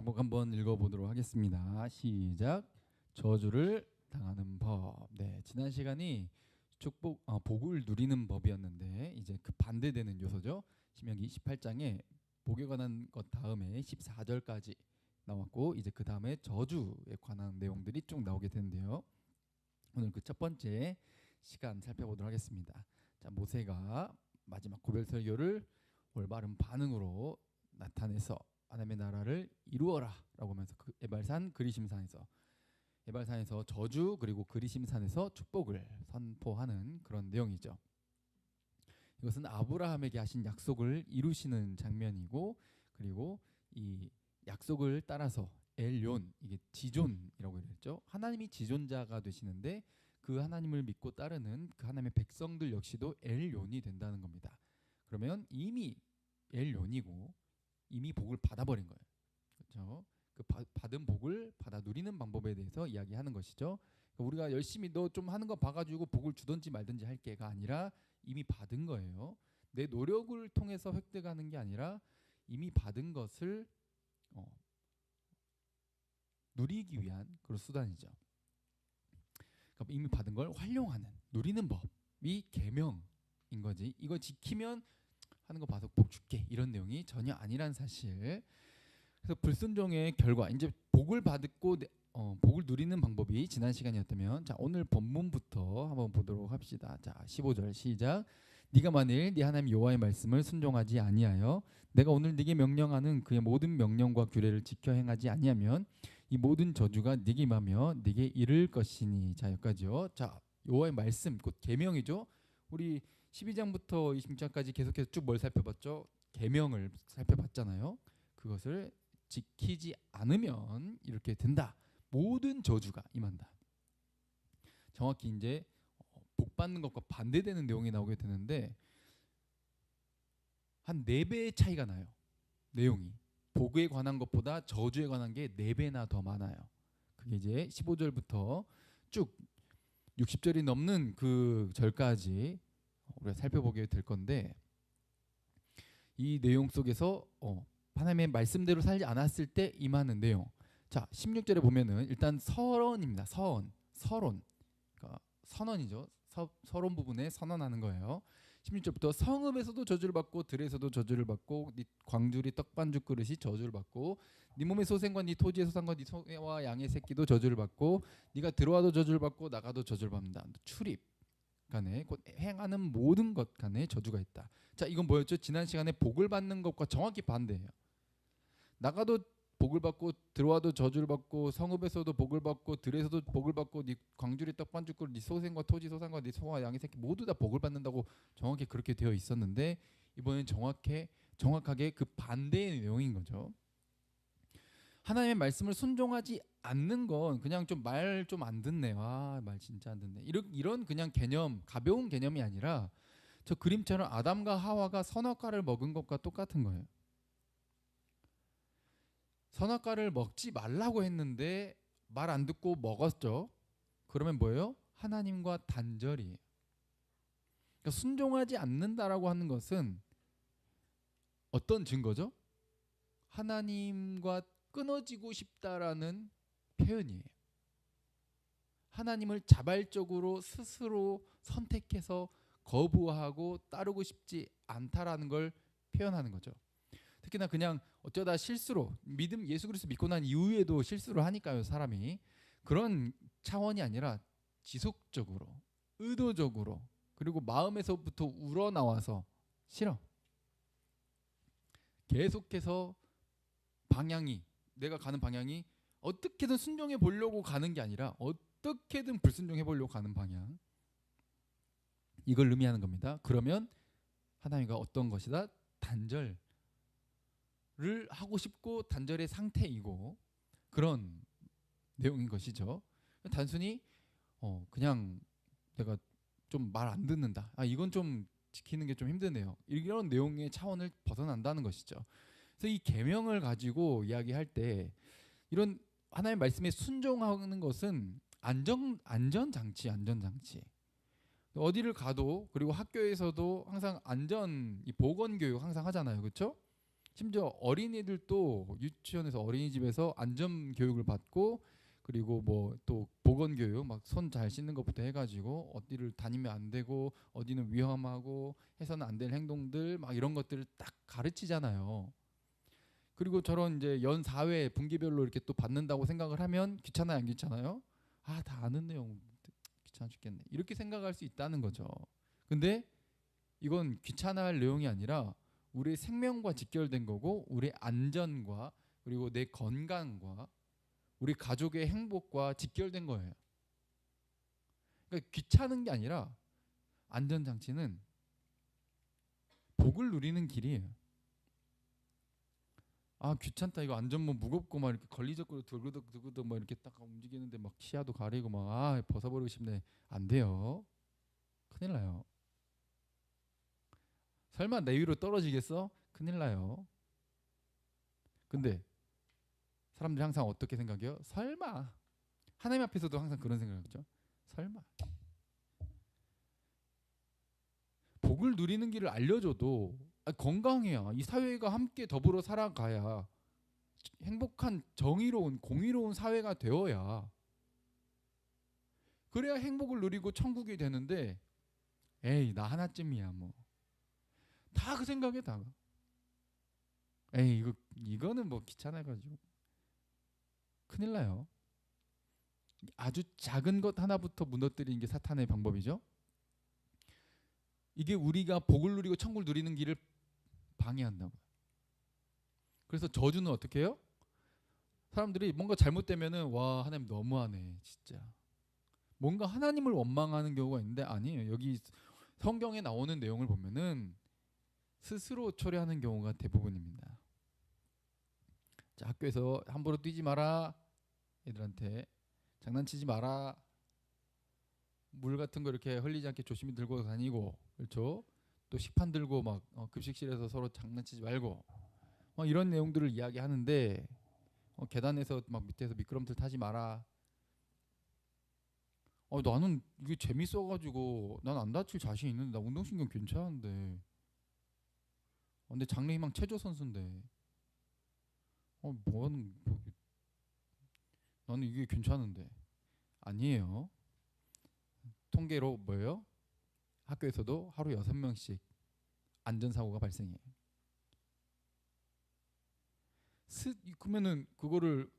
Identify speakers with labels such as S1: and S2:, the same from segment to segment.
S1: 제목 한번 읽어보도록 하겠습니다. 시작. 저주를 당하는 법. 네, 지난 시간이 복을 누리는 법이었는데 이제 그 반대되는 요소죠. 신명기 18장에 복에 관한 것 다음에 14절까지 나왔고 이제 그 다음에 저주에 관한 내용들이 쭉 나오게 되는데요. 오늘 그 첫 번째 시간 살펴보도록 하겠습니다. 자, 모세가 마지막 고별 설교를 올바른 반응으로 나타내서 하나님의 나라를 이루어라라고 하면서 그 에발산 그리심산에서 저주 그리고 그리심산에서 축복을 선포하는 그런 내용이죠. 이것은 아브라함에게 하신 약속을 이루시는 장면이고 그리고 이 약속을 따라서 엘yon 이게 지존이라고 그랬죠. 하나님이 지존자가 되시는데 그 하나님을 믿고 따르는 그 하나님의 백성들 역시도 엘론이 된다는 겁니다. 그러면 이미 엘론이고 이미 복을 받아버린 거예요. 그렇죠? 그 받은 복을 받아 누리는 방법에 대해서 이야기하는 것이죠. 그러니까 우리가 열심히 너 좀 하는 거 봐가지고 복을 주든지 말든지 할 게가 아니라 이미 받은 거예요. 내 노력을 통해서 획득하는 게 아니라 이미 받은 것을 누리기 위한 그런 수단이죠. 그러니까 이미 받은 걸 활용하는 누리는 법이 계명인 거지. 이거 지키면 하는 거 봐서 복 줄게 이런 내용이 전혀 아니란 사실. 그래서 불순종의 결과 이제 복을 받고 복을 누리는 방법이 지난 시간이었다면 자 오늘 본문부터 한번 보도록 합시다. 자 15절 시작. 네가 만일 네 하나님 여호와의 말씀을 순종하지 아니하여 내가 오늘 네게 명령하는 그의 모든 명령과 규례를 지켜 행하지 아니하면 이 모든 저주가 네게 임하며 네게 이를 것이니. 자 여기까지요. 자 여호와의 말씀 곧 계명이죠. 우리 12장부터 26장까지 계속해서 쭉 뭘 살펴봤죠? 계명을 살펴봤잖아요. 그것을 지키지 않으면 이렇게 된다. 모든 저주가 임한다. 정확히 이제 복 받는 것과 반대되는 내용이 나오게 되는데 한 4배의 차이가 나요. 내용이. 복에 관한 것보다 저주에 관한 게 4배나 더 많아요. 그게 이제 15절부터 쭉 60절이 넘는 그 절까지 우리가 살펴보게 될 건데 이 내용 속에서 하나님의 말씀대로 살지 않았을 때 임하는 내용. 자 16절에 보면은 일단 서론입니다. 서론. 그러니까 선언이죠. 서론 부분에 선언하는 거예요. 16절부터 성읍에서도 저주를 받고 들에서도 저주를 받고 네 광주리 떡반죽 그릇이 저주를 받고 네 몸의 소생과 네 토지의 소산과 네 소와 양의 새끼도 저주를 받고 네가 들어와도 저주를 받고 나가도 저주를 받는다. 출입 간에 곧 행하는 모든 것 간에 저주가 있다. 자 이건 뭐였죠? 지난 시간에 복을 받는 것과 정확히 반대예요. 나가도 복을 받고 들어와도 저주를 받고 성읍에서도 복을 받고 들에서도 복을 받고 네 광주리 떡반죽 그릇 네 소생과 토지 소산과 네 소와 양의 새끼 모두 다 복을 받는다고 정확히 그렇게 되어 있었는데 이번엔 정확하게 그 반대의 내용인 거죠. 하나님의 말씀을 순종하지 않는 건 그냥 좀 말 좀 안 듣네. 말 진짜 안 듣네. 이런 그냥 개념, 가벼운 개념이 아니라 저 그림처럼 아담과 하와가 선악과를 먹은 것과 똑같은 거예요. 선악과를 먹지 말라고 했는데 말 안 듣고 먹었죠. 그러면 뭐예요? 하나님과 단절이에요. 그러니까 순종하지 않는다라고 하는 것은 어떤 증거죠? 하나님과 끊어지고 싶다라는 표현이에요. 하나님을 자발적으로 스스로 선택해서 거부하고 따르고 싶지 않다라는 걸 표현하는 거죠. 특히나 그냥 어쩌다 실수로 예수 그리스도 믿고 난 이후에도 실수를 하니까요. 사람이 그런 차원이 아니라 지속적으로 의도적으로 그리고 마음에서부터 우러나와서 싫어. 계속해서 내가 가는 방향이 어떻게든 순종해 보려고 가는 게 아니라 어떻게든 불순종해 보려고 가는 방향. 이걸 의미하는 겁니다. 그러면 하나님과 어떤 것이다? 단절을 하고 싶고 단절의 상태이고 그런 내용인 것이죠. 단순히 그냥 내가 좀 말 안 듣는다. 이건 좀 지키는 게 좀 힘드네요. 이런 내용의 차원을 벗어난다는 것이죠. 그래서 이 계명을 가지고 이야기할 때 이런 하나님의 말씀에 순종하는 것은 안전장치. 어디를 가도 그리고 학교에서도 항상 이 보건교육 항상 하잖아요. 그렇죠? 심지어 어린이들도 유치원에서 어린이집에서 안전 교육을 받고 그리고 뭐 또 보건 교육 막 손 잘 씻는 것부터 해가지고 어디를 다니면 안 되고 어디는 위험하고 해서는 안 될 행동들 막 이런 것들을 딱 가르치잖아요. 그리고 저런 이제 연 4회 분기별로 이렇게 또 받는다고 생각을 하면 귀찮아요, 안 귀찮아요? 아, 다 아는 내용 귀찮아 죽겠네. 이렇게 생각할 수 있다는 거죠. 근데 이건 귀찮아할 내용이 아니라 우리의 생명과 직결된 거고 우리의 안전과 그리고 내 건강과 우리 가족의 행복과 직결된 거예요. 그러니까 귀찮은 게 아니라 안전장치는 복을 누리는 길이에요. 아 귀찮다 이거 안전모 무겁고 막 이렇게 걸리적거리고 들그덕 막 이렇게 딱 움직이는데 막 시야도 가리고 막 아 벗어버리고 싶네. 안 돼요. 큰일 나요. 설마 내 위로 떨어지겠어? 큰일 나요. 근데 사람들이 항상 어떻게 생각해요? 설마. 하나님 앞에서도 항상 그런 생각이죠. 설마. 복을 누리는 길을 알려줘도 건강해야 이 사회가 함께 더불어 살아가야 행복한 정의로운 공의로운 사회가 되어야 그래야 행복을 누리고 천국이 되는데 에이 나 하나쯤이야 뭐 다 그 생각에 다 에이 이거는 뭐 귀찮아가지고 큰일 나요. 아주 작은 것 하나부터 무너뜨리는 게 사탄의 방법이죠. 이게 우리가 복을 누리고 천국을 누리는 길을 방해한다고. 그래서 저주는 어떻게 해요? 사람들이 뭔가 잘못되면은 와 하나님 너무하네 진짜. 뭔가 하나님을 원망하는 경우가 있는데 아니에요. 여기 성경에 나오는 내용을 보면은 스스로 처리하는 경우가 대부분입니다. 자, 학교에서 함부로 뛰지 마라. 애들한테 장난치지 마라. 물 같은 거 이렇게 흘리지 않게 조심히 들고 다니고 그렇죠. 또 식판 들고 막 급식실에서 서로 장난치지 말고 이런 내용들을 이야기하는데 계단에서 막 밑에서 미끄럼틀 타지 마라. 나는 이게 재밌어가지고 난 안 다칠 자신 있는데 나 운동신경 괜찮은데 근데 장래희망 체조 선수인데 나는 이게 괜찮은데 아니에요. 통계로 뭐예요? 학교에서도 하루 6명씩 안전사고가 발생해요. 그러면은 그거를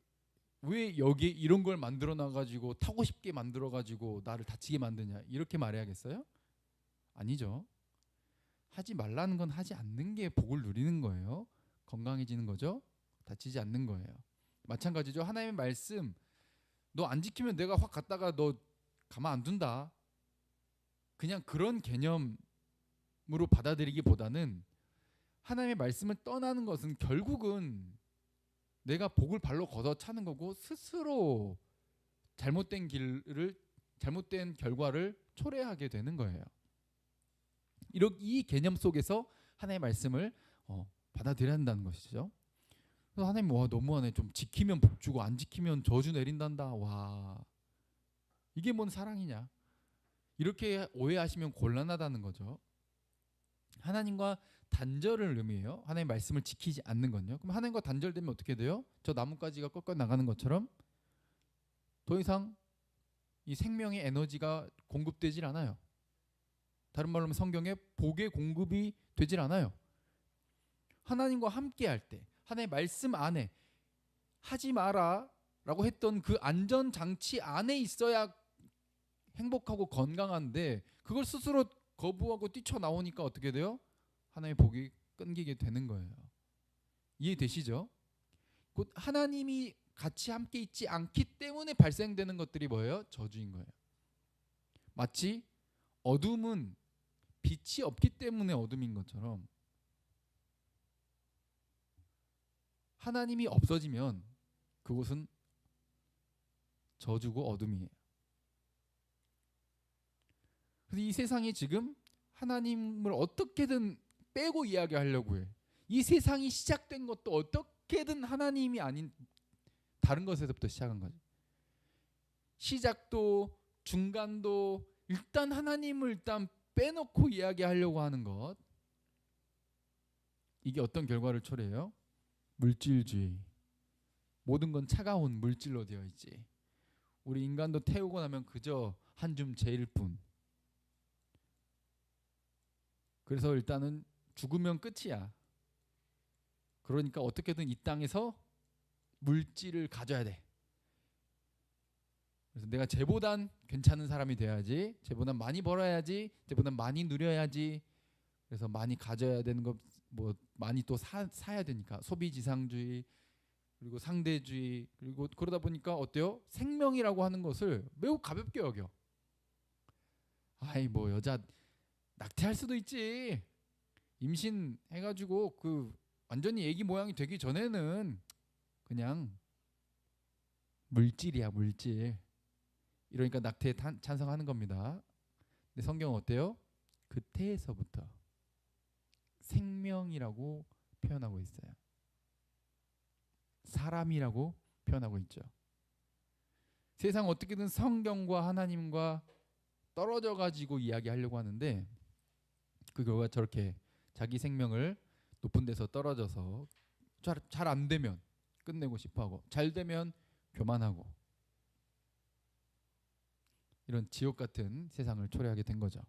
S1: 왜 여기에 이런 걸 만들어 놔가지고 타고 싶게 만들어가지고 나를 다치게 만드냐 이렇게 말해야겠어요? 아니죠. 하지 말라는 건 하지 않는 게 복을 누리는 거예요. 건강해지는 거죠. 다치지 않는 거예요. 마찬가지죠. 하나님의 말씀 너 안 지키면 내가 확 갔다가 너 가만 안 둔다. 그냥 그런 개념으로 받아들이기보다는 하나님의 말씀을 떠나는 것은 결국은 내가 복을 발로 걷어 차는 거고 스스로 잘못된 길을 잘못된 결과를 초래하게 되는 거예요. 이 개념 속에서 하나님의 말씀을 받아들여야 한다는 것이죠. 그래서 하나님 와 너무하네. 좀 지키면 복 주고 안 지키면 저주 내린단다. 와 이게 뭔 사랑이냐. 이렇게 오해하시면 곤란하다는 거죠. 하나님과 단절을 의미해요. 하나님의 말씀을 지키지 않는 건요. 그럼 하나님과 단절되면 어떻게 돼요? 저 나뭇가지가 꺾어 나가는 것처럼 더 이상 이 생명의 에너지가 공급되질 않아요. 다른 말로 하면 성경에 복의 공급이 되질 않아요. 하나님과 함께 할 때 하나님의 말씀 안에 하지 마라 라고 했던 그 안전장치 안에 있어야 행복하고 건강한데 그걸 스스로 거부하고 뛰쳐나오니까 어떻게 돼요? 하나님의 복이 끊기게 되는 거예요. 이해되시죠? 곧 하나님이 같이 함께 있지 않기 때문에 발생되는 것들이 뭐예요? 저주인 거예요. 마치 어둠은 빛이 없기 때문에 어둠인 것처럼 하나님이 없어지면 그곳은 저주고 어둠이에요. 그래서 이 세상이 지금 하나님을 어떻게든 빼고 이야기하려고 해. 이 세상이 시작된 것도 어떻게든 하나님이 아닌 다른 것에서부터 시작한 거죠. 시작도 중간도 일단 하나님을 일단 빼놓고 이야기하려고 하는 것. 이게 어떤 결과를 초래해요? 물질주의. 모든 건 차가운 물질로 되어 있지. 우리 인간도 태우고 나면 그저 한 줌 재일 뿐. 그래서 일단은 죽으면 끝이야. 그러니까 어떻게든 이 땅에서 물질을 가져야 돼. 그래서 내가 쟤보단 괜찮은 사람이 돼야지. 쟤보단 많이 벌어야지. 쟤보단 많이 누려야지. 그래서 많이 가져야 되는 거 뭐 많이 또 사야 되니까 소비지상주의 그리고 상대주의 그리고 그러다 보니까 어때요? 생명이라고 하는 것을 매우 가볍게 여겨. 아이 뭐 여자 낙태할 수도 있지. 임신해가지고 그 완전히 애기 모양이 되기 전에는 그냥 물질이야 물질. 이러니까 낙태에 찬성하는 겁니다. 근데 성경은 어때요? 그때에서부터 생명이라고 표현하고 있어요. 사람이라고 표현하고 있죠. 세상 어떻게든 성경과 하나님과 떨어져 가지고 이야기하려고 하는데 그 결과 저렇게 자기 생명을 높은 데서 떨어져서 잘 안 되면 끝내고 싶어하고 잘 되면 교만하고 이런 지옥 같은 세상을 초래하게 된 거죠.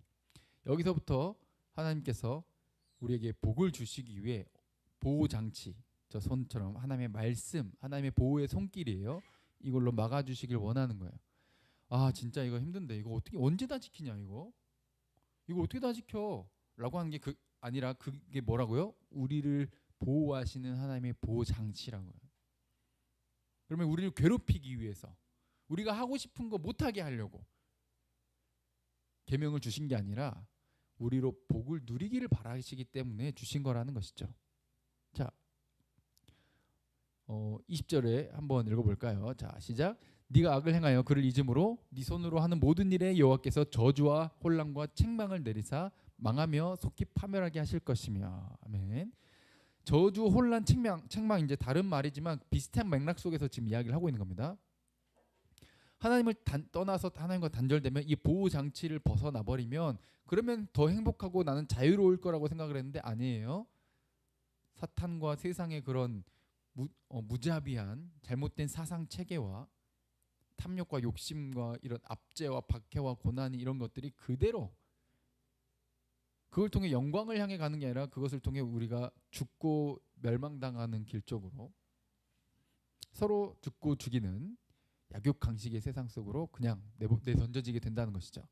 S1: 여기서부터 하나님께서 우리에게 복을 주시기 위해 보호 장치, 저 손처럼 하나님의 말씀, 하나님의 보호의 손길이에요. 이걸로 막아주시길 원하는 거예요. 아 진짜 이거 힘든데 이거 어떻게 언제 다 지키냐 이거 어떻게 다 지켜? 라고 하는 게 아니라 그게 뭐라고요? 우리를 보호하시는 하나님의 보호 장치라고요. 그러면 우리를 괴롭히기 위해서 우리가 하고 싶은 거 못하게 하려고 계명을 주신 게 아니라 우리로 복을 누리기를 바라시기 때문에 주신 거라는 것이죠. 자, 20절에 한번 읽어볼까요? 자, 시작. 네가 악을 행하여 그를 잊음으로 네 손으로 하는 모든 일에 여호와께서 저주와 혼란과 책망을 내리사 망하며 속히 파멸하게 하실 것이며. 아멘. 저주, 혼란, 책망 이제 다른 말이지만 비슷한 맥락 속에서 지금 이야기를 하고 있는 겁니다. 하나님을 떠나서 하나님과 단절되면 이 보호 장치를 벗어나 버리면 그러면 더 행복하고 나는 자유로울 거라고 생각을 했는데 아니에요. 사탄과 세상의 그런 무자비한 잘못된 사상 체계와 탐욕과 욕심과 이런 압제와 박해와 고난이 이런 것들이 그대로 그걸 통해 영광을 향해 가는 게 아니라 그것을 통해 우리가 죽고 멸망당하는 길 쪽으로 서로 죽고 죽이는 약육강식의 세상 속으로 그냥 내던져지게 된다는 것이죠.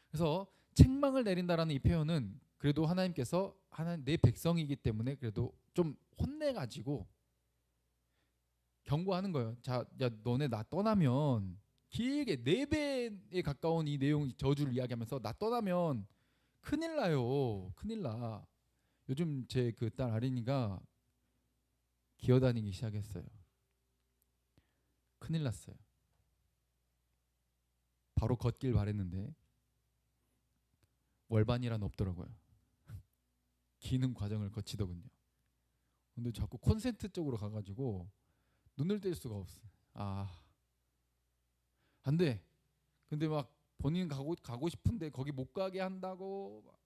S1: 그래서 책망을 내린다라는 이 표현은 그래도 하나님께서 내 백성이기 때문에 그래도 좀 혼내가지고 경고하는 거예요. 자, 야 너네 나 떠나면 길게 4배에 가까운 이 내용 저주를 이야기하면서 나 떠나면 큰일 나요. 큰일 나. 요즘 제 그 딸 아린이가 기어다니기 시작했어요. 큰일 났어요. 바로 걷길 바랬는데 월반이란 없더라고요. 기는 과정을 거치더군요. 근데 자꾸 콘센트 쪽으로 가가지고 눈을 뗄 수가 없어. 안 돼. 근데 막 본인 가고 싶은데 거기 못 가게 한다고 막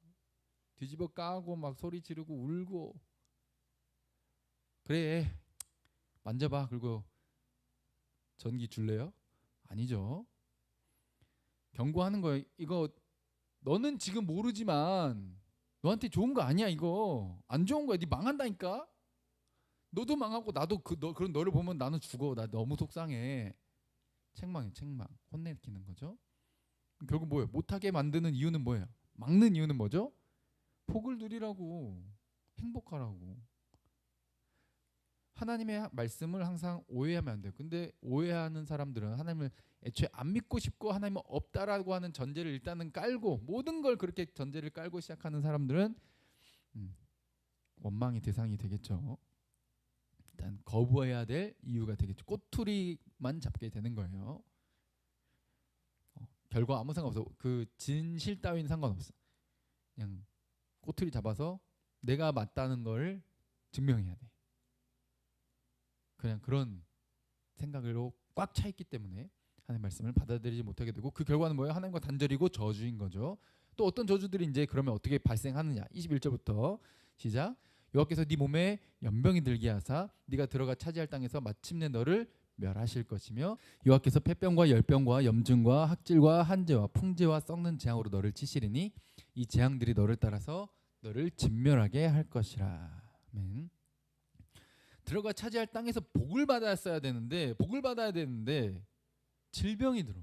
S1: 뒤집어 까고 막 소리 지르고 울고. 그래 만져봐. 그리고 전기 줄래요? 아니죠. 경고하는 거예요. 이거 너는 지금 모르지만 너한테 좋은 거 아니야. 이거 안 좋은 거야. 네 망한다니까. 너도 망하고 나도 그런 너를 보면 나는 죽어. 나 너무 속상해. 책망 혼내키는 거죠. 결국 뭐예요? 못하게 만드는 이유는 뭐예요? 막는 이유는 뭐죠? 복을 누리라고, 행복하라고. 하나님의 말씀을 항상 오해하면 안 돼요. 근데 오해하는 사람들은 하나님을 애초에 안 믿고 싶고 하나님은 없다라고 하는 전제를 일단은 깔고 모든 걸 그렇게 전제를 깔고 시작하는 사람들은 원망의 대상이 되겠죠. 일단 거부해야 될 이유가 되겠죠. 꼬투리만 잡게 되는 거예요. 결과 아무 상관없어. 그 진실 따위는 상관없어. 그냥 꼬투리 잡아서 내가 맞다는 걸 증명해야 돼. 그냥 그런 생각으로 꽉 차 있기 때문에 하나님의 말씀을 받아들이지 못하게 되고 그 결과는 뭐예요? 하나님과 단절이고 저주인 거죠. 또 어떤 저주들이 이제 그러면 어떻게 발생하느냐? 21절부터 시작. 여호와께서 네 몸에 연병이 들게 하사 네가 들어가 차지할 땅에서 마침내 너를 멸하실 것이며 여호와께서 폐병과 열병과 염증과 학질과 한재와 풍재와 썩는 재앙으로 너를 치시리니 이 재앙들이 너를 따라서 너를 진멸하게 할 것이라. 아멘. 들어가 차지할 땅에서 복을 받았어야 되는데 복을 받아야 되는데 질병이 들어.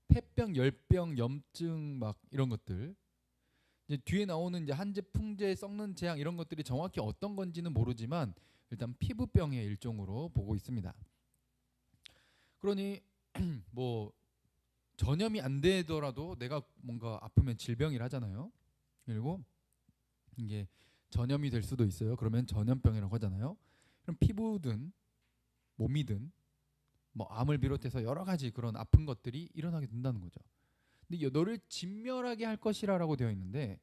S1: 폐병, 열병, 염증 막 이런 것들. 이제 뒤에 나오는 이제 한재, 풍재, 썩는 재앙 이런 것들이 정확히 어떤 건지는 모르지만 일단 피부병의 일종으로 보고 있습니다. 그러니 뭐 전염이 안 되더라도 내가 뭔가 아프면 질병이라 하잖아요. 그리고 이게 전염이 될 수도 있어요. 그러면 전염병이라고 하잖아요. 그럼 피부든 몸이든 뭐 암을 비롯해서 여러 가지 그런 아픈 것들이 일어나게 된다는 거죠. 근데 너를 진멸하게 할 것이라고 되어 있는데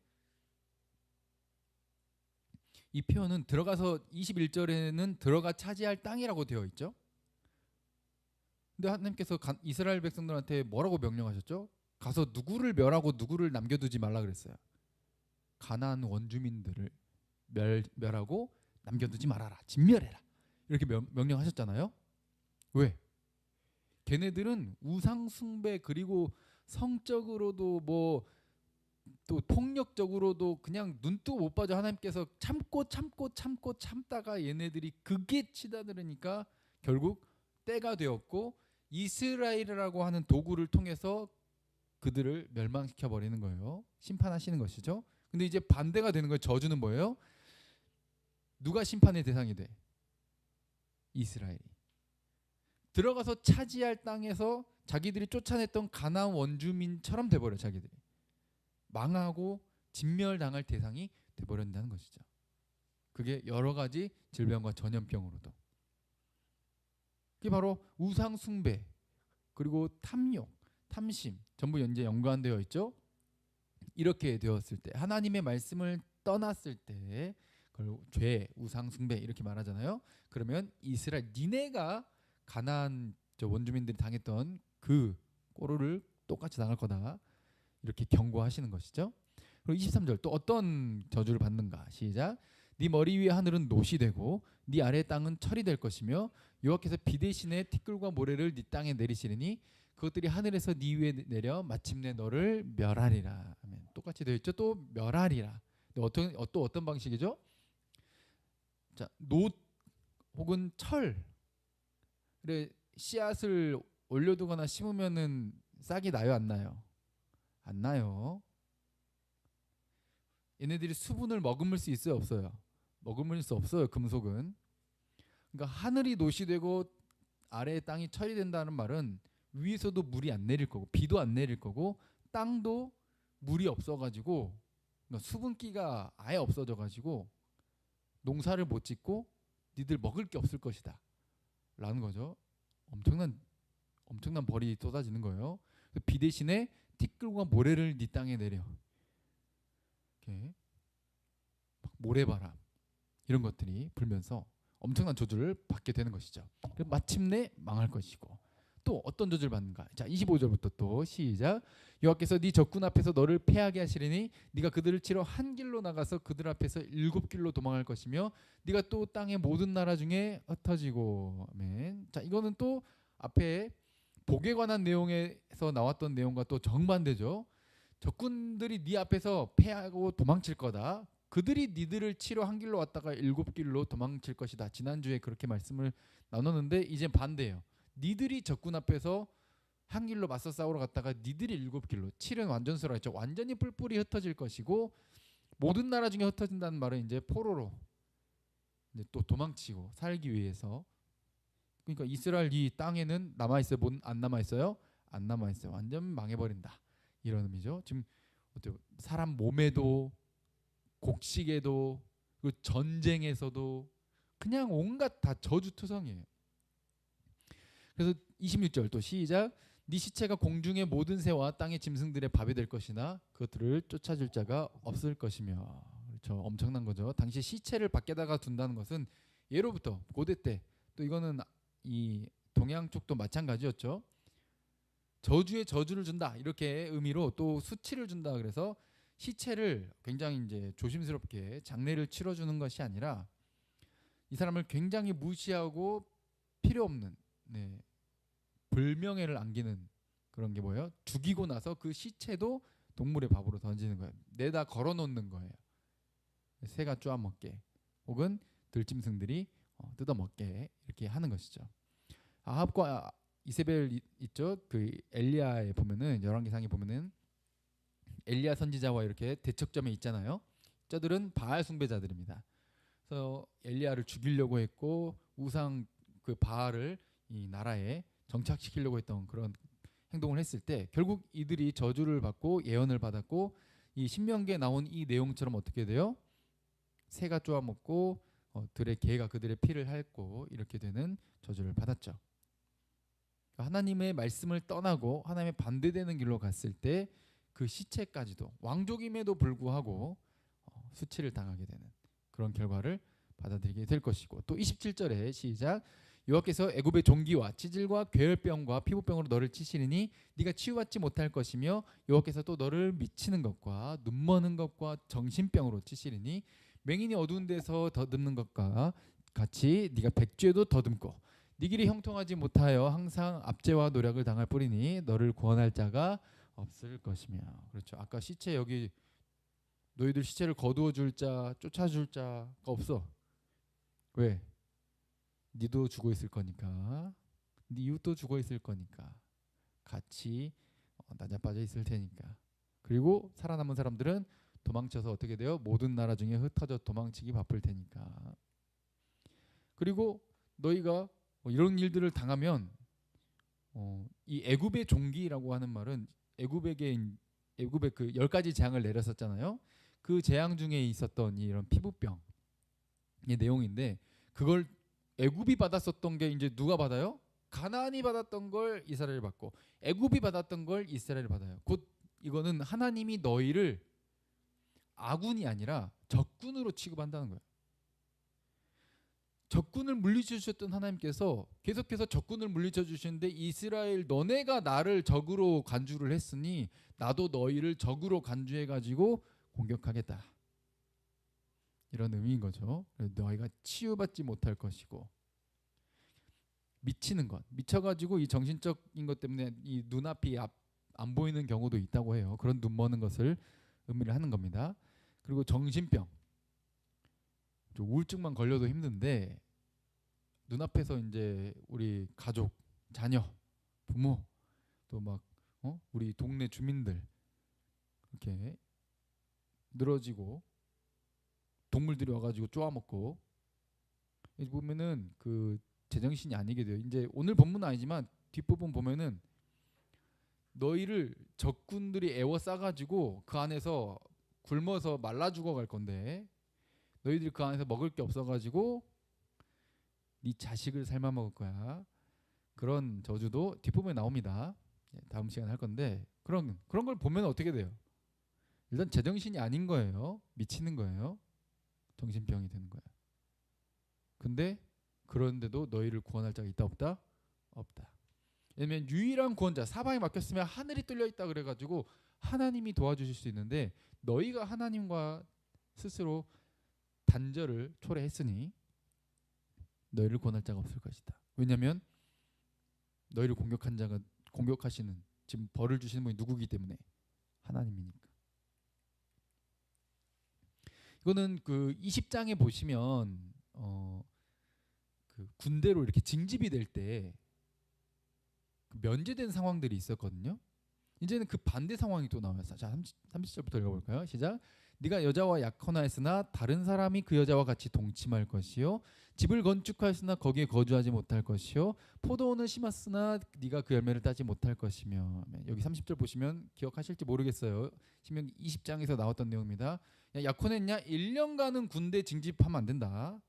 S1: 이 표현은 들어가서 21절에는 들어가 차지할 땅이라고 되어 있죠. 근데 하나님께서 이스라엘 백성들한테 뭐라고 명령하셨죠? 가서 누구를 멸하고 누구를 남겨두지 말라 그랬어요. 가나안 원주민들을 멸하고 남겨두지 말아라. 진멸해라. 이렇게 명령하셨잖아요. 왜? 걔네들은 우상 숭배 그리고 성적으로도 뭐 또 폭력적으로도 그냥 눈도 못 빠져 하나님께서 참다가 얘네들이 극에 치닫으니까 결국 때가 되었고 이스라엘이라고 하는 도구를 통해서 그들을 멸망시켜 버리는 거예요. 심판하시는 것이죠. 근데 이제 반대가 되는 거예요. 저주는 뭐예요? 누가 심판의 대상이 돼? 이스라엘이. 들어가서 차지할 땅에서 자기들이 쫓아냈던 가나안 원주민처럼 돼버려. 자기들이 망하고 진멸당할 대상이 돼버린다는 것이죠. 그게 여러 가지 질병과 전염병으로도. 그게 바로 우상 숭배 그리고 탐욕, 탐심 전부 현재 연관되어 있죠. 이렇게 되었을 때 하나님의 말씀을 떠났을 때 그걸 죄, 우상 숭배 이렇게 말하잖아요. 그러면 이스라엘 니네가 가나안 원주민들이 당했던 그 꼴을 똑같이 당할 거다. 이렇게 경고하시는 것이죠. 그리고 23절 또 어떤 저주를 받는가? 시작. 네 머리 위에 하늘은 노시 되고 네 아래 땅은 철이 될 것이며 여호와께서 비 대신에 티끌과 모래를 네 땅에 내리시리니 그것들이 하늘에서 네 위에 내려 마침내 너를 멸하리라. 아멘. 똑같이 되어 있죠. 또 멸하리라. 또 어떤 방식이죠? 자, 노 혹은 철. 그래 씨앗을 올려두거나 심으면은 싹이 나요, 안 나요? 안 나요. 얘네들이 수분을 머금을 수 있어요, 없어요? 머금을 수 없어요, 금속은. 그러니까 하늘이 노시되고 아래의 땅이 철이 된다는 말은 위에서도 물이 안 내릴 거고 비도 안 내릴 거고 땅도 물이 없어가지고 그러니까 수분기가 아예 없어져가지고 농사를 못 짓고 니들 먹을 게 없을 것이다 라는 거죠. 엄청난 벌이 쏟아지는 거예요. 비 대신에 티끌과 모래를 네 땅에 내려. 이렇게 모래바람 이런 것들이 불면서 엄청난 저주를 받게 되는 것이죠. 마침내 망할 것이고 또 어떤 저주를 받는가? 자, 25절부터 또 시작. 여호와께서 네 적군 앞에서 너를 패하게 하시리니 네가 그들을 치러 한 길로 나가서 그들 앞에서 7길로 도망할 것이며 네가 또 땅의 모든 나라 중에 흩어지고. 아멘. 자, 이거는 또 앞에 복에 관한 내용에서 나왔던 내용과 또 정반대죠. 적군들이 네 앞에서 패하고 도망칠 거다. 그들이 니들을 치러 한 길로 왔다가 7길로 도망칠 것이다. 지난주에 그렇게 말씀을 나눴는데 이제 반대예요. 니들이 적군 앞에서 한 길로 맞서 싸우러 갔다가 니들이 7길로 7은 완전수라 했죠. 완전히 뿔뿔이 흩어질 것이고 모든 나라 중에 흩어진다는 말은 이제 포로로 이제 또 도망치고 살기 위해서. 그러니까 이스라엘 이 땅에는 남아있어요? 안 남아있어요? 안 남아있어요. 완전 망해버린다. 이런 의미죠. 지금 사람 몸에도 곡식에도 그리고 전쟁에서도 그냥 온갖 다 저주투성이에요. 그래서 26절 또 시작. 네 시체가 공중의 모든 새와 땅의 짐승들의 밥이 될 것이나 그것들을 쫓아줄 자가 없을 것이며. 그렇죠. 엄청난 거죠. 당시 시체를 밖에다가 둔다는 것은 예로부터 고대 때 또 이거는 이 동양 쪽도 마찬가지였죠. 저주에 저주를 준다 이렇게 의미로 또 수치를 준다. 그래서 시체를 굉장히 이제 조심스럽게 장례를 치러주는 것이 아니라 이 사람을 굉장히 무시하고 필요 없는 네, 불명예를 안기는 그런 게 뭐예요? 죽이고 나서 그 시체도 동물의 밥으로 던지는 거예요. 내다 걸어놓는 거예요. 새가 쪼아먹게 혹은 들짐승들이 뜯어먹게 이렇게 하는 것이죠. 아합과 이세벨 있죠. 그 엘리야에 보면은 열왕기상에 보면은 엘리야 선지자와 이렇게 대척점에 있잖아요. 저들은 바알 숭배자들입니다. 그래서 엘리야를 죽이려고 했고 우상 그 바알을 이 나라에 정착시키려고 했던 그런 행동을 했을 때 결국 이들이 저주를 받고 예언을 받았고 이 신명기에 나온 이 내용처럼 어떻게 돼요? 새가 쪼아먹고 들의 개가 그들의 피를 핥고 이렇게 되는 저주를 받았죠. 하나님의 말씀을 떠나고 하나님의 반대되는 길로 갔을 때 그 시체까지도 왕족임에도 불구하고 수치를 당하게 되는 그런 결과를 받아들이게 될 것이고 또 27절에 시작 여호와께서 애굽의 종기와 치질과 괴혈병과 피부병으로 너를 치시리니 네가 치유받지 못할 것이며 여호와께서 또 너를 미치는 것과 눈머는 것과 정신병으로 치시리니 맹인이 어두운 데서 더듬는 것과 같이 네가 백죄도 더듬고 네 길이 형통하지 못하여 항상 압제와 노력을 당할 뿐이니 너를 구원할 자가 없을 것이며. 그렇죠. 아까 시체 여기 너희들 시체를 거두어 줄 자, 쫓아줄 자가 없어. 왜? 니도 죽어 있을 거니까. 네 이웃도 죽어 있을 거니까. 같이 나자빠져 있을 테니까. 그리고 살아남은 사람들은 도망쳐서 어떻게 돼요? 모든 나라 중에 흩어져 도망치기 바쁠 테니까. 그리고 너희가 이런 일들을 당하면 이 애굽의 종기라고 하는 말은 애굽의 그 10가지 재앙을 내렸었잖아요. 그 재앙 중에 있었던 이런 피부병의 내용인데 그걸 애굽이 받았었던 게 이제 누가 받아요? 가나안이 받았던 걸 이스라엘이 받고 애굽이 받았던 걸 이스라엘이 받아요. 곧 이거는 하나님이 너희를 아군이 아니라 적군으로 취급한다는 거예요. 적군을 물리쳐 주셨던 하나님께서 계속해서 적군을 물리쳐 주시는데 이스라엘 너네가 나를 적으로 간주를 했으니 나도 너희를 적으로 간주해 가지고 공격하겠다. 이런 의미인 거죠. 너희가 치유받지 못할 것이고 미치는 것, 미쳐가지고 이 정신적인 것 때문에 이 눈앞이 안 보이는 경우도 있다고 해요. 그런 눈 머는 것을 의미를 하는 겁니다. 그리고 정신병, 우울증만 걸려도 힘든데 눈앞에서 이제 우리 가족, 자녀, 부모 또 막 우리 동네 주민들 이렇게 늘어지고 동물들이 와가지고 쪼아먹고 보면은 그 제정신이 아니게 돼요. 이제 오늘 본문은 아니지만 뒷부분 보면은 너희를 적군들이 애워싸가지고 그 안에서 굶어서 말라 죽어갈 건데 너희들이 그 안에서 먹을 게 없어가지고 네 자식을 삶아 먹을 거야. 그런 저주도 뒷부분에 나옵니다. 다음 시간에 할 건데 그런 걸 보면 어떻게 돼요? 일단 제정신이 아닌 거예요. 미치는 거예요. 정신병이 되는 거예요. 근데 그런데도 너희를 구원할 자가 있다 없다? 없다. 왜냐면 유일한 구원자 사방에 막혔으면 하늘이 뚫려 있다 그래가지고 하나님이 도와주실 수 있는데 너희가 하나님과 스스로 단절을 초래했으니 너희를 구원할 자가 없을 것이다. 왜냐하면 너희를 공격한 자가 공격하시는 지금 벌을 주시는 분이 누구기 때문에 하나님이니까. 이거는 그 20장에 보시면 그 군대로 이렇게 징집이 될 때 면제된 상황들이 있었거든요. 이제는 그 반대 상황이 또 나와요. 자, 30절부터 읽어볼까요? 시작. 네가 여자와 약혼하였으나 다른 사람이 그 여자와 같이 동침할 것이요 집을 건축하였으나 거기에 거주하지 못할 것이요 포도원을 심었으나 네가 그 열매를 따지 못할 것이며. 여기 30절 보시면 기억하실지 모르겠어요. 신명기 20장에서 나왔던 내용입니다. 야, 약혼했냐? 1년간은 군대 징집하면 안 된다.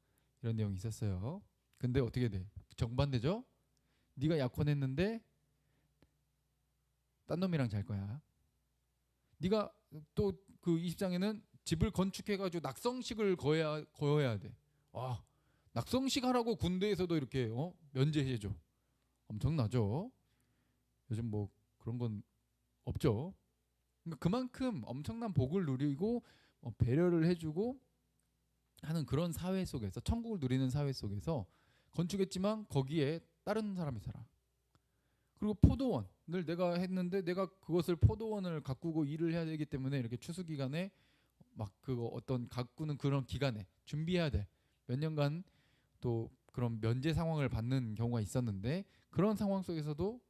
S1: 이런 내용이 있었어요. 근데 어떻게 돼? 정반대죠? 네가 약혼했는데 딴 놈이랑 잘 거야. 네가 또 그 20장에는 집을 건축해가지고 낙성식을 거어야 돼. 아, 낙성식 하라고 군대에서도 이렇게 면제해줘. 엄청나죠? 요즘 뭐 그런 건 없죠. 그러니까 그만큼 엄청난 복을 누리고 배려를 해주고 하는 그런 사회 속에서, 천국을 누리는 사회 속에서 건축했지만 거기에 다른 사람이 살아. 그리고 포도원을 내가 했는데 내가 그것을 포도원을 가꾸고 일을 해야 되기 때문에 이렇게 추수 기간에 막 그거 어떤 가꾸는 그런 기간에 준비해야 돼. 몇 년간 또 그런 면제 상황을 받는 경우가 있었는데, 그런 상황 속에서도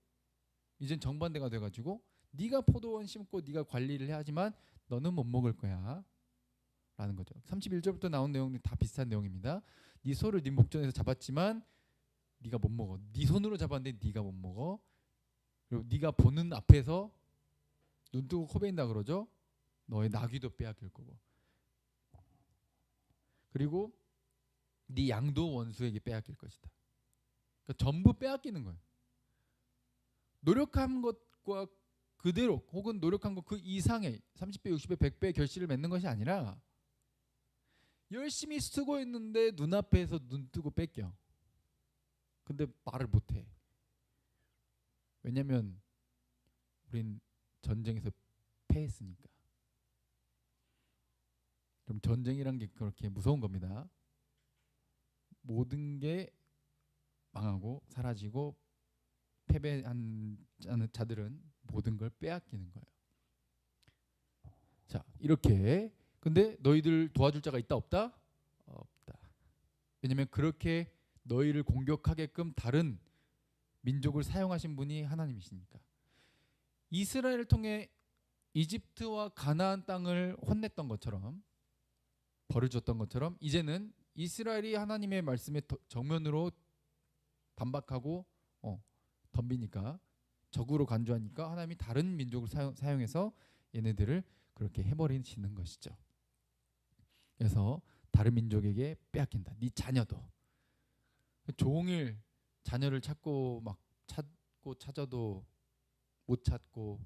S1: 이젠 정반대가 돼가지고 네가 포도원 심고 네가 관리를 해야지만 너는 못 먹을 거야 라는 거죠. 31절부터 나온 내용이 다 비슷한 내용입니다. 네 소를 네 목전에서 잡았지만 네가 못 먹어. 네 손으로 잡았는데 네가 못 먹어. 그리고 네가 보는 앞에서 눈 뜨고 코 베인다 그러죠. 너의 나귀도 빼앗길 거고, 그리고 네 양도 원수에게 빼앗길 것이다. 그러니까 전부 빼앗기는 거예요. 노력한 것과 그대로 혹은 노력한 것 그 이상의 30배, 60배, 100배 결실을 맺는 것이 아니라 열심히 수고했는데 눈앞에서 눈 뜨고 뺏겨. 근데 말을 못해. 왜냐면 우린 전쟁에서 패했으니까. 그럼 전쟁이란 게 그렇게 무서운 겁니다. 모든 게 망하고 사라지고 패배한 자들은 모든 걸 빼앗기는 거예요. 자, 이렇게. 근데 너희들 도와줄 자가 있다 없다? 없다. 왜냐면 그렇게 너희를 공격하게끔 다른 민족을 사용하신 분이 하나님이시니까. 이스라엘을 통해 이집트와 가나안 땅을 혼냈던 것처럼, 벌을 줬던 것처럼, 이제는 이스라엘이 하나님의 말씀에 정면으로 반박하고 덤비니까, 적으로 간주하니까 하나님이 다른 민족을 사용해서 얘네들을 그렇게 해버리시는 것이죠. 그래서 다른 민족에게 빼앗긴다. 네 자녀도. 종일 자녀를 찾고 막 찾고 찾아도 못 찾고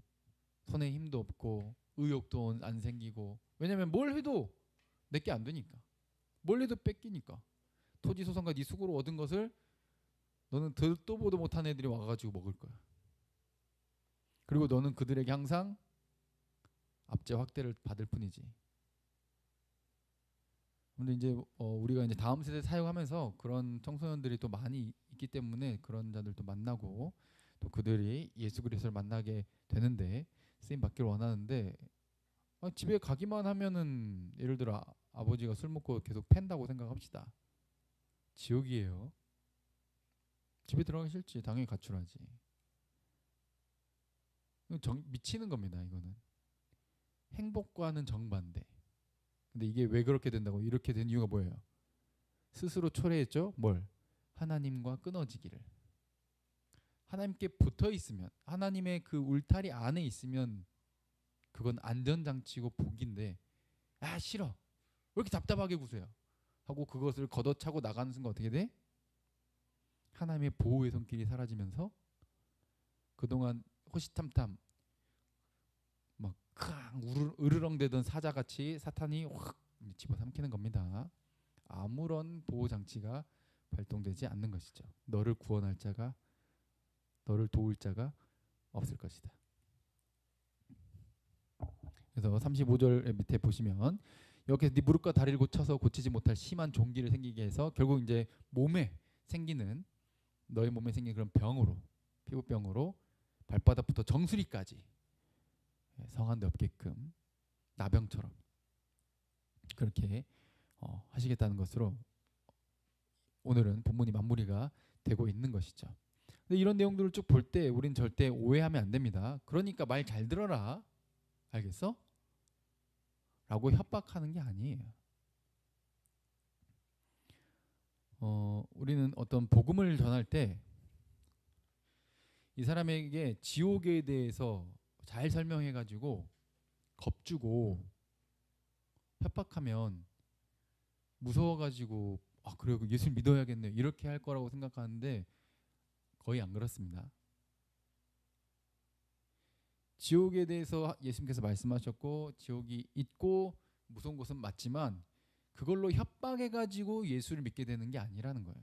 S1: 손에 힘도 없고 의욕도 안 생기고, 왜냐면 뭘 해도 내게 안 되니까, 뭘 해도 뺏기니까. 토지 소산과 네 수고로 얻은 것을 너는 듣도 보도 못한 애들이 와가지고 먹을 거야. 그리고 너는 그들에게 항상 압제 확대를 받을 뿐이지. 근데 이제 우리가 이제 다음 세대 사용하면서 그런 청소년들이 또 많이 있기 때문에 그런 자들도 만나고 또 그들이 예수 그리스도를 만나게 되는데 쓰임 받기를 원하는데, 집에 가기만 하면은 예를 들어 아버지가 술 먹고 계속 팬다고 생각합시다. 지옥이에요. 집에 들어가기 싫지. 당연히 가출하지. 미치는 겁니다. 이거는 행복과는 정반대. 근데 이게 왜 그렇게 된다고? 이렇게 된 이유가 뭐예요? 스스로 초래했죠. 뭘? 하나님과 끊어지기를. 하나님께 붙어 있으면, 하나님의 그 울타리 안에 있으면 그건 안전장치고 복인데, 아 싫어, 왜 이렇게 답답하게 구세요 하고 그것을 걷어차고 나가는 순간 어떻게 돼? 하나님의 보호의 손길이 사라지면서 그동안 호시탐탐 막 으르렁대던 사자같이 사탄이 확 집어삼키는 겁니다. 아무런 보호 장치가 발동되지 않는 것이죠. 너를 구원할 자가, 너를 도울 자가 없을 것이다. 그래서 35절 밑에 보시면, 여기서 네 무릎과 다리를 고쳐서 고치지 못할 심한 종기를 생기게 해서 결국 이제 너의 몸에 생긴 그런 병으로, 피부병으로 발바닥부터 정수리까지 성한 데 없게끔 나병처럼 그렇게 하시겠다는 것으로 오늘은 본문이 마무리가 되고 있는 것이죠. 근데 이런 내용들을 쭉 볼 때 우린 절대 오해하면 안 됩니다. 그러니까 말 잘 들어라, 알겠어? 라고 협박하는 게 아니에요. 우리는 어떤 복음을 전할 때 이 사람에게 지옥에 대해서 잘 설명해가지고 겁주고 협박하면 무서워가지고 그래 예수 믿어야겠네 이렇게 할 거라고 생각하는데 거의 안 그렇습니다. 지옥에 대해서 예수님께서 말씀하셨고 지옥이 있고 무서운 곳은 맞지만 그걸로 협박해가지고 예수를 믿게 되는 게 아니라는 거예요.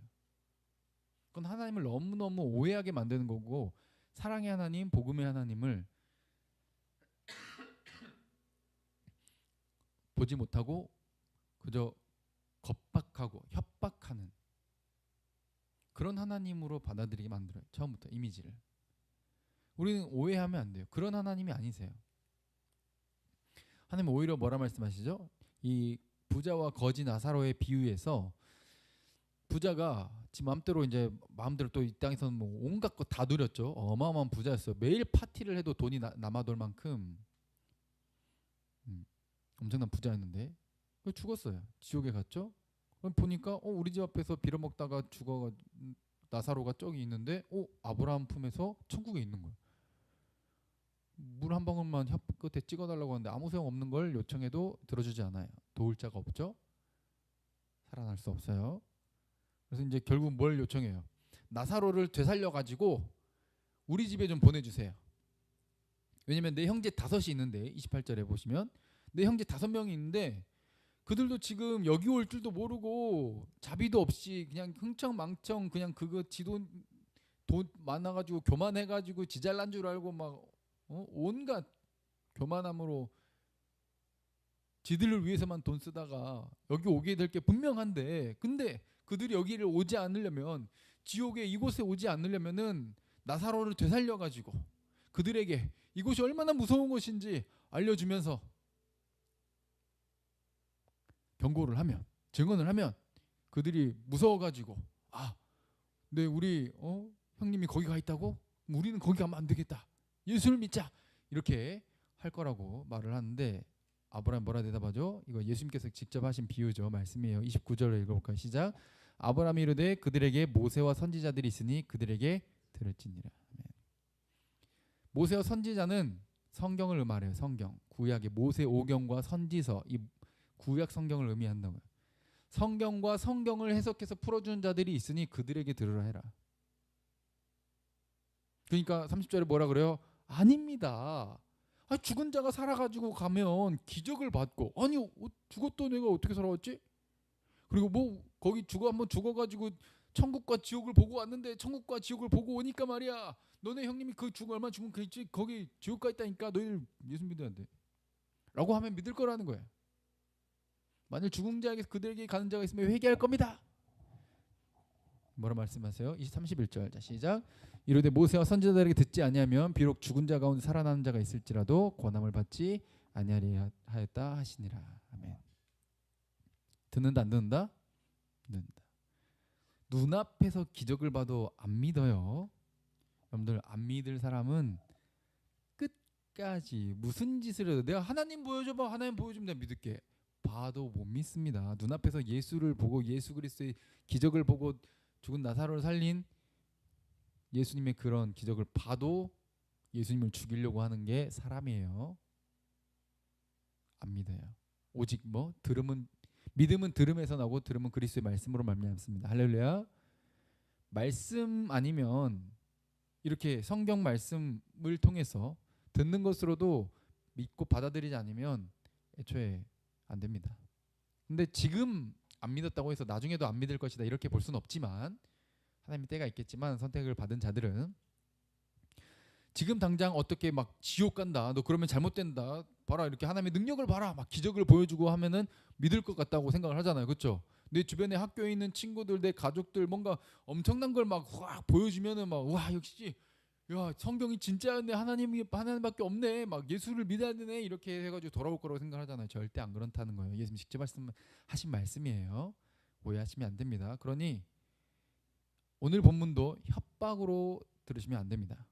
S1: 그건 하나님을 너무너무 오해하게 만드는 거고, 사랑의 하나님, 복음의 하나님을 보지 못하고 그저 겁박하고 협박하는 그런 하나님으로 받아들이게 만들어요. 처음부터 이미지를. 우리는 오해하면 안 돼요. 그런 하나님이 아니세요. 하나님 오히려 뭐라 말씀하시죠? 이 부자와 거지 나사로의 비유에서 부자가 지 마음대로 이제 마음대로 또 이 땅에서는 뭐 온갖 거 다 누렸죠. 어마어마한 부자였어요. 매일 파티를 해도 돈이 남아돌 만큼 엄청난 부자였는데 죽었어요. 지옥에 갔죠. 그럼 보니까 우리 집 앞에서 빌어먹다가 죽어가 나사로가 저기 있는데 아브라함 품에서 천국에 있는 거예요. 물 한 방울만 혀 끝에 찍어달라고 하는데 아무 소용 없는 걸 요청해도 들어주지 않아요. 도울 자가 없죠. 살아날 수 없어요. 그래서 이제 결국 뭘 요청해요? 나사로를 되살려 가지고 우리 집에 좀 보내주세요. 왜냐면 내 형제 5이 있는데 28절에 보시면 내 형제 5명이 있는데 그들도 지금 여기 올 줄도 모르고 자비도 없이 그냥 흥청망청 그냥 그거 지돈 돈 많아가지고 교만해가지고 지잘난 줄 알고 막 온갖 교만함으로 지들을 위해서만 돈 쓰다가 여기 오게 될 게 분명한데 근데 그들이 여기를 오지 않으려면 지옥에 이곳에 오지 않으려면은 나사로를 되살려가지고 그들에게 이곳이 얼마나 무서운 곳인지 알려주면서 경고를 하면 증언을 하면 그들이 무서워가지고 네 우리 형님이 거기 가 있다고? 우리는 거기 가면 안 되겠다. 예수를 믿자. 이렇게 할 거라고 말을 하는데 아브라함 뭐라 대답하죠? 이거 예수님께서 직접 하신 비유죠. 말씀이에요. 29절로 읽어볼까요? 시작. 아브라함이 이르되 그들에게 모세와 선지자들이 있으니 그들에게 들을지니라. 모세와 선지자는 성경을 말해요. 성경. 구약의 모세 오경과 선지서 이 구약 성경을 의미한다고요. 성경과 성경을 해석해서 풀어주는 자들이 있으니 그들에게 들으라 해라. 그러니까 30절에 뭐라 그래요? 아닙니다. 죽은 자가 살아가지고 가면 기적을 받고 아니 죽었던 애가 어떻게 살아왔지? 그리고 뭐 거기 한번 죽어가지고 천국과 지옥을 보고 왔는데 천국과 지옥을 보고 오니까 말이야 너네 형님이 그 얼마 죽은 그 있지 거기 지옥 가 있다니까 너희들 예수 믿어야 돼 라고 하면 믿을 거라는 거야. 만일 죽은 자에게 그들에게 가는 자가 있으면 회개할 겁니다. 뭐라 말씀하세요? 31절 자 시작. 이르되 모세와 선지자들에게 듣지 아니하면 비록 죽은 자 가운데 살아나는 자가 있을지라도 권함을 받지 아니하리 하였다 하시니라. 아멘. 듣는다 안 듣는다? 듣는다. 눈앞에서 기적을 봐도 안 믿어요. 여러분들 안 믿을 사람은 끝까지 무슨 짓을 해도 내가 하나님 보여줘봐 하나님 보여주면 내가 믿을게 봐도 못 믿습니다. 눈앞에서 예수를 보고 예수 그리스도의 기적을 보고 죽은 나사로를 살린 예수님의 그런 기적을 봐도 예수님을 죽이려고 하는 게 사람이에요. 안 믿어요. 오직 믿음은 들음에서 나고 들음은 그리스도의 말씀으로 말미암습니다. 할렐루야. 말씀 아니면 이렇게 성경 말씀을 통해서 듣는 것으로도 믿고 받아들이지 않으면 애초에 안 됩니다. 근데 지금 안 믿었다고 해서 나중에도 안 믿을 것이다 이렇게 볼 수는 없지만 하나님의 때가 있겠지만 선택을 받은 자들은 지금 당장 어떻게 막 지옥 간다 너 그러면 잘못된다 봐라 이렇게 하나님의 능력을 봐라 막 기적을 보여주고 하면은 믿을 것 같다고 생각을 하잖아요. 그렇죠? 내 주변에 학교에 있는 친구들 내 가족들 뭔가 엄청난 걸 막 확 보여주면은 막 와 역시 야 성경이 진짜였네 하나님밖에 없네 막 예수를 믿어야 되네 이렇게 해가지고 돌아올 거라고 생각하잖아요. 절대 안 그렇다는 거예요. 예수님 직접 하신 말씀이에요. 오해하시면 안 됩니다. 그러니 오늘 본문도 협박으로 들으시면 안 됩니다.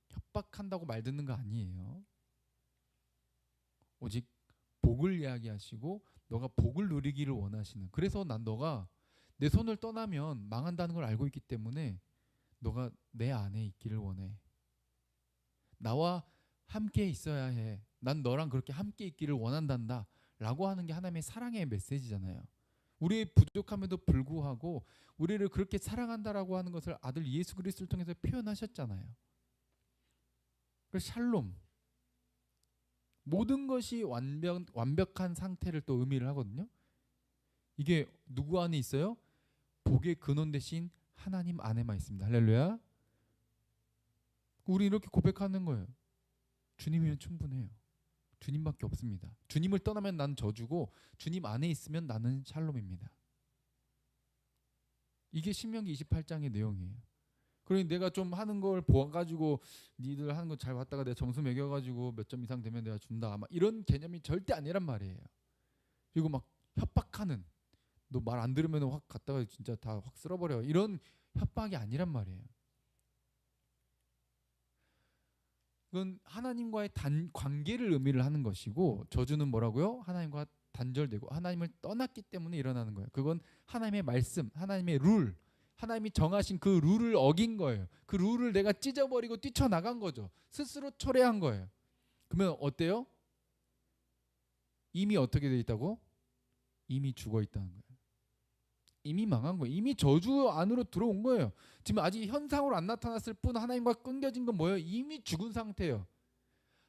S1: 협박한다고 말 듣는 거 아니에요. 오직 복을 이야기하시고 너가 복을 누리기를 원하시는 그래서 난 너가 내 손을 떠나면 망한다는 걸 알고 있기 때문에 너가 내 안에 있기를 원해. 나와 함께 있어야 해. 난 너랑 그렇게 함께 있기를 원한단다 라고 하는 게 하나님의 사랑의 메시지잖아요. 우리의 부족함에도 불구하고 우리를 그렇게 사랑한다라고 하는 것을 아들 예수 그리스도를 통해서 표현하셨잖아요. 그래서 샬롬 모든 것이 완벽한 상태를 또 의미를 하거든요. 이게 누구 안에 있어요? 복의 근원 대신 하나님 안에만 있습니다. 할렐루야. 우리 이렇게 고백하는 거예요. 주님이면 충분해요. 주님밖에 없습니다. 주님을 떠나면 난 저주고 주님 안에 있으면 나는 샬롬입니다. 이게 신명기 28장의 내용이에요. 그러니 내가 좀 하는 걸 보아가지고 니들 하는 거 잘 봤다가 내가 점수 매겨가지고 몇 점 이상 되면 내가 준다. 막 이런 개념이 절대 아니란 말이에요. 그리고 막 협박하는, 너 말 안 들으면 확 갔다가 진짜 다 확 쓸어버려, 이런 협박이 아니란 말이에요. 그건 하나님과의 관계를 의미를 하는 것이고, 저주는 뭐라고요? 하나님과 단절되고 하나님을 떠났기 때문에 일어나는 거예요. 그건 하나님의 말씀, 하나님의 룰, 하나님이 정하신 그 룰을 어긴 거예요. 그 룰을 내가 찢어버리고 뛰쳐나간 거죠. 스스로 초래한 거예요. 그러면 어때요? 이미 어떻게 돼 있다고? 이미 죽어 있다는 거예요. 이미 망한 거예요. 이미 저주 안으로 들어온 거예요. 지금 아직 현상으로 안 나타났을 뿐 하나님과 끊겨진 건 뭐예요? 이미 죽은 상태예요.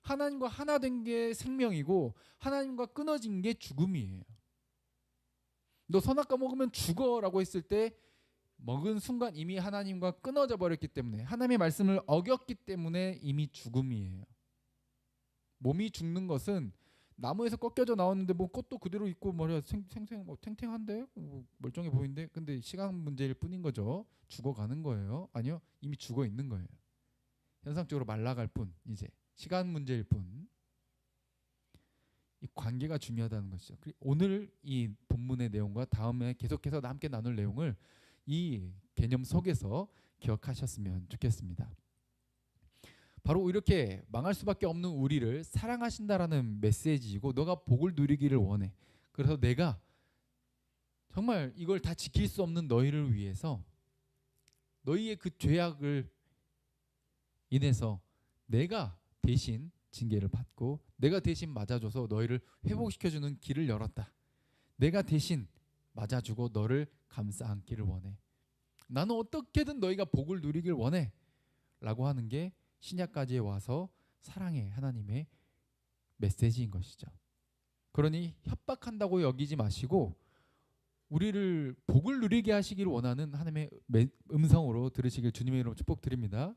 S1: 하나님과 하나 된 게 생명이고 하나님과 끊어진 게 죽음이에요. 너 선악과 먹으면 죽어라고 했을 때 먹은 순간 이미 하나님과 끊어져 버렸기 때문에, 하나님의 말씀을 어겼기 때문에 이미 죽음이에요. 몸이 죽는 것은 나무에서 꺾여져 나왔는데 뭐 꽃도 그대로 있고 뭐야 생생 뭐 탱탱한데 뭐 멀쩡해 보이는데, 근데 시간 문제일 뿐인 거죠. 죽어가는 거예요. 아니요, 이미 죽어 있는 거예요. 현상적으로 말라갈 뿐, 이제 시간 문제일 뿐. 이 관계가 중요하다는 것이죠. 오늘 이 본문의 내용과 다음에 계속해서 함께 나눌 내용을 이 개념 속에서 기억하셨으면 좋겠습니다. 바로 이렇게 망할 수밖에 없는 우리를 사랑하신다라는 메시지이고, 너가 복을 누리기를 원해. 그래서 내가 정말 이걸 다 지킬 수 없는 너희를 위해서 너희의 그 죄악을 인해서 내가 대신 징계를 받고 내가 대신 맞아줘서 너희를 회복시켜주는 길을 열었다. 내가 대신 맞아주고 너를 감싸 안기를 원해. 나는 어떻게든 너희가 복을 누리길 원해 라고 하는 게 신약까지 와서 사랑의 하나님의 메시지인 것이죠. 그러니 협박한다고 여기지 마시고 우리를 복을 누리게 하시기를 원하는 하나님의 음성으로 들으시길 주님의 이름으로 축복드립니다.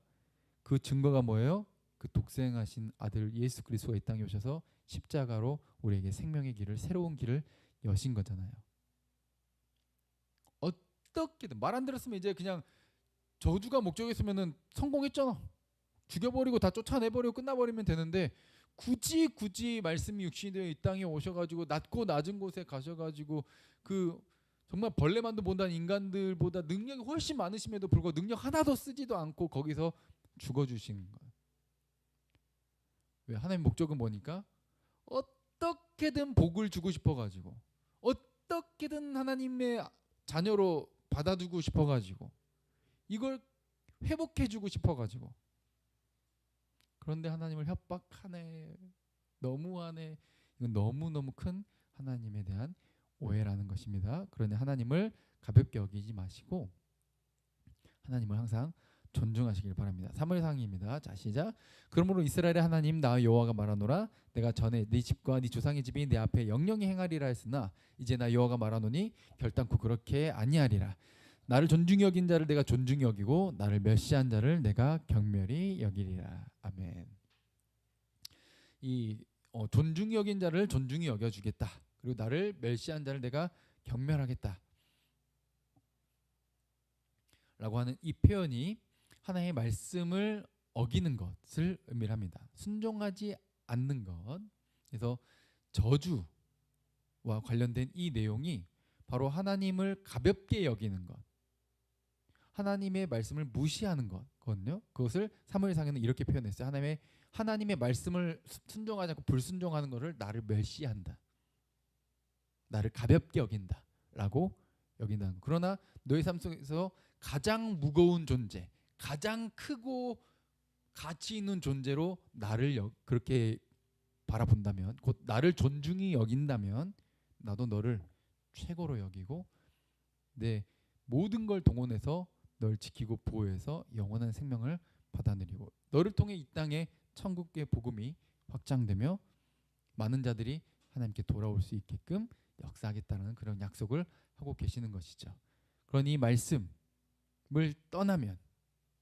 S1: 그 증거가 뭐예요? 그 독생하신 아들 예수 그리스도가 이 땅에 오셔서 십자가로 우리에게 생명의 길을, 새로운 길을 여신 거잖아요. 어떻게든 말 안 들었으면 이제 그냥 저주가 목적이었으면은 성공했잖아. 죽여버리고 다 쫓아내버리고 끝나버리면 되는데, 굳이 말씀이 육신이 되어 이 땅에 오셔가지고 낮고 낮은 곳에 가셔가지고 그 정말 벌레만도 못한 인간들보다 능력이 훨씬 많으심에도 불구하고 능력 하나도 쓰지도 않고 거기서 죽어주신 거예요. 왜? 하나님의 목적은 뭐니까? 어떻게든 복을 주고 싶어가지고, 어떻게든 하나님의 자녀로 받아두고 싶어가지고, 이걸 회복해주고 싶어가지고. 그런데 하나님을 협박하네, 너무하네. 이건 너무너무 큰 하나님에 대한 오해라는 것입니다. 그러니 하나님을 가볍게 여기지 마시고 하나님을 항상 존중하시길 바랍니다. 3월상입니다. 자, 시작. 그러므로 이스라엘의 하나님 나 여호와가 말하노라. 내가 전에 네 집과 네 조상의 집이 내 앞에 영영히 행하리라 했으나 이제 나 여호와가 말하노니 결단코 그렇게 아니하리라. 나를 존중히 여긴 자를 내가 존중히 여기고 나를 멸시한 자를 내가 경멸히 여기리라. 아멘. 이 존중히 여긴 자를 존중히 여겨주겠다. 그리고 나를 멸시한 자를 내가 경멸하겠다 라고 하는 이 표현이 하나님의 말씀을 어기는 것을 의미합니다. 순종하지 않는 것. 그래서 저주와 관련된 이 내용이 바로 하나님을 가볍게 여기는 것, 하나님의 말씀을 무시하는 것거든요. 그것을 사무엘상에는 이렇게 표현했어요. 하나님의 말씀을 순종하지 않고 불순종하는 것을 나를 멸시한다, 나를 가볍게 여긴다 라고 여긴다는 것. 그러나 너의 삶 속에서 가장 무거운 존재, 가장 크고 가치 있는 존재로 나를 그렇게 바라본다면, 곧 나를 존중히 여긴다면 나도 너를 최고로 여기고 내 모든 걸 동원해서 널 지키고 보호해서 영원한 생명을 받아들이고 너를 통해 이 땅에 천국의 복음이 확장되며 많은 자들이 하나님께 돌아올 수 있게끔 역사하겠다는 그런 약속을 하고 계시는 것이죠. 그러니 이 말씀을 떠나면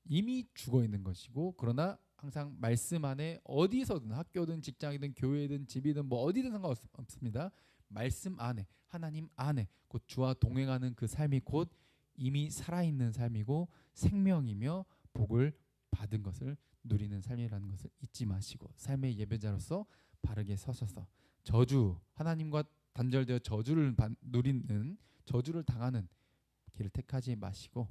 S1: 이미 죽어 있는 것이고, 그러나 항상 말씀 안에 어디서든 학교든 직장이든 교회든 집이든 뭐 어디든 상관없습니다. 말씀 안에 하나님 안에 곧 주와 동행하는 그 삶이 곧 이미 살아있는 삶이고 생명이며 복을 받은 것을 누리는 삶이라는 것을 잊지 마시고 삶의 예배자로서 바르게 서셔서 저주 하나님과 단절되어 누리는 저주를 당하는 길을 택하지 마시고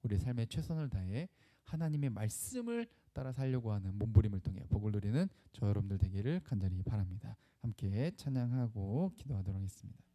S1: 우리 삶의 최선을 다해 하나님의 말씀을 따라 살려고 하는 몸부림을 통해 복을 누리는 저 여러분들 되기를 간절히 바랍니다. 함께 찬양하고 기도하도록 하겠습니다.